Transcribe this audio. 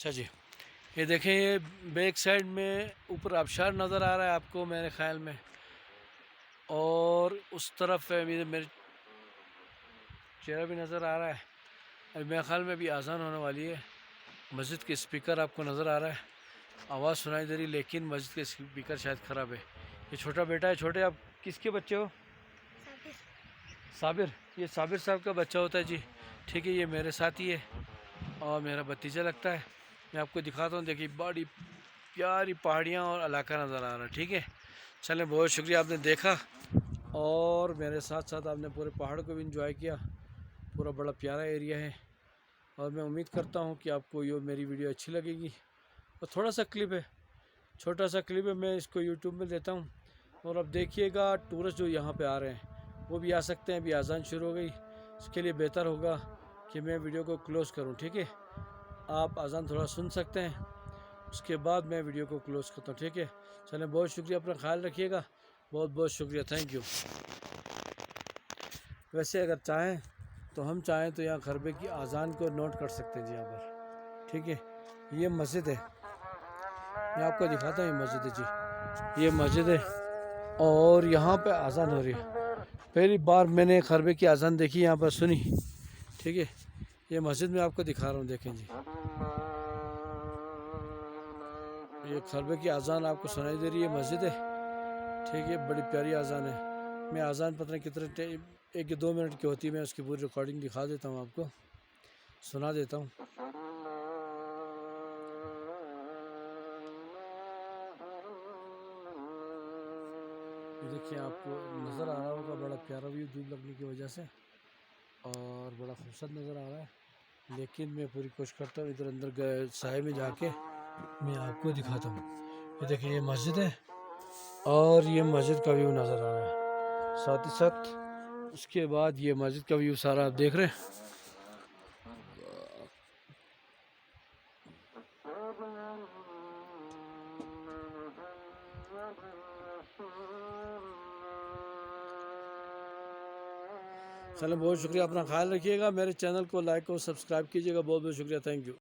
अच्छा जी, ये देखें, ये बैक साइड में ऊपर आबशार नज़र आ रहा है आपको मेरे ख़्याल में, और उस तरफ है मेरे मेरे चेहरा भी नज़र आ रहा है। अभी मेरे ख़्याल में भी आज़ान होने वाली है। मस्जिद के स्पीकर आपको नज़र आ रहा है, आवाज़ सुनाई दे रही, लेकिन मस्जिद के स्पीकर शायद ख़राब है। ये छोटा बेटा है। छोटे आप किसके बच्चे हो? साबिर। ये साबिर साहब का बच्चा होता है जी। ठीक है, ये मेरे साथ ही है और मेरा भतीजा लगता है। मैं आपको दिखाता हूँ, देखिए बड़ी प्यारी पहाड़ियाँ और इलाका नज़र आ रहा है। ठीक है, चलें, बहुत शुक्रिया आपने देखा और मेरे साथ साथ आपने पूरे पहाड़ को भी इंजॉय किया। पूरा बड़ा प्यारा एरिया है और मैं उम्मीद करता हूँ कि आपको ये मेरी वीडियो अच्छी लगेगी। और थोड़ा सा क्लिप है, छोटा सा क्लिप है, मैं इसको यूट्यूब में देता हूँ। और अब देखिएगा, टूरिस्ट जो यहाँ पे आ रहे हैं वो भी आ सकते हैं। अभी आज़ान शुरू हो गई, इसके लिए बेहतर होगा कि मैं वीडियो को क्लोज़ करूँ। ठीक है, आप आज़ान थोड़ा सुन सकते हैं, उसके बाद मैं वीडियो को क्लोज़ करता हूँ। ठीक है, चलें, बहुत शुक्रिया, अपना ख्याल रखिएगा। बहुत बहुत शुक्रिया, थैंक यू। वैसे अगर चाहें तो हम चाहें तो यहाँ खरबे की आज़ान को नोट कर सकते हैं जी यहाँ पर। ठीक है, ये मस्जिद है, मैं आपको दिखाता हूँ। ये मस्जिद है जी, ये मस्जिद है और यहाँ पे आज़ान हो रही है। पहली बार मैंने खरबे की आज़ान देखी, यहाँ पर सुनी। ठीक है, ये मस्जिद में आपको दिखा रहा हूँ, देखें जी, ये खरबे की आज़ान आपको सुनाई दे रही है, मस्जिद है। ठीक है, बड़ी प्यारी आज़ान है। मैं आज़ान पता नहीं कितने 1 या 2 मिनट की होती है, मैं उसकी पूरी रिकॉर्डिंग दिखा देता हूँ, आपको सुना देता हूँ। ये देखिए, आपको नज़र आ रहा होगा, बड़ा प्यारा व्यू धूप लगने की वजह से और बड़ा खूबसूरत नज़र आ रहा है। लेकिन मैं पूरी कोशिश करता हूँ इधर अंदर साए में जाके मैं आपको दिखाता हूँ। ये देखिए, ये मस्जिद है और ये मस्जिद का व्यू नज़र आ रहा है। साथ ही साथ उसके बाद ये मस्जिद का व्यू सारा आप देख रहे हैं। चलो, बहुत शुक्रिया, अपना ख्याल रखिएगा, मेरे चैनल को लाइक और सब्सक्राइब कीजिएगा। बहुत बहुत शुक्रिया, थैंक यू।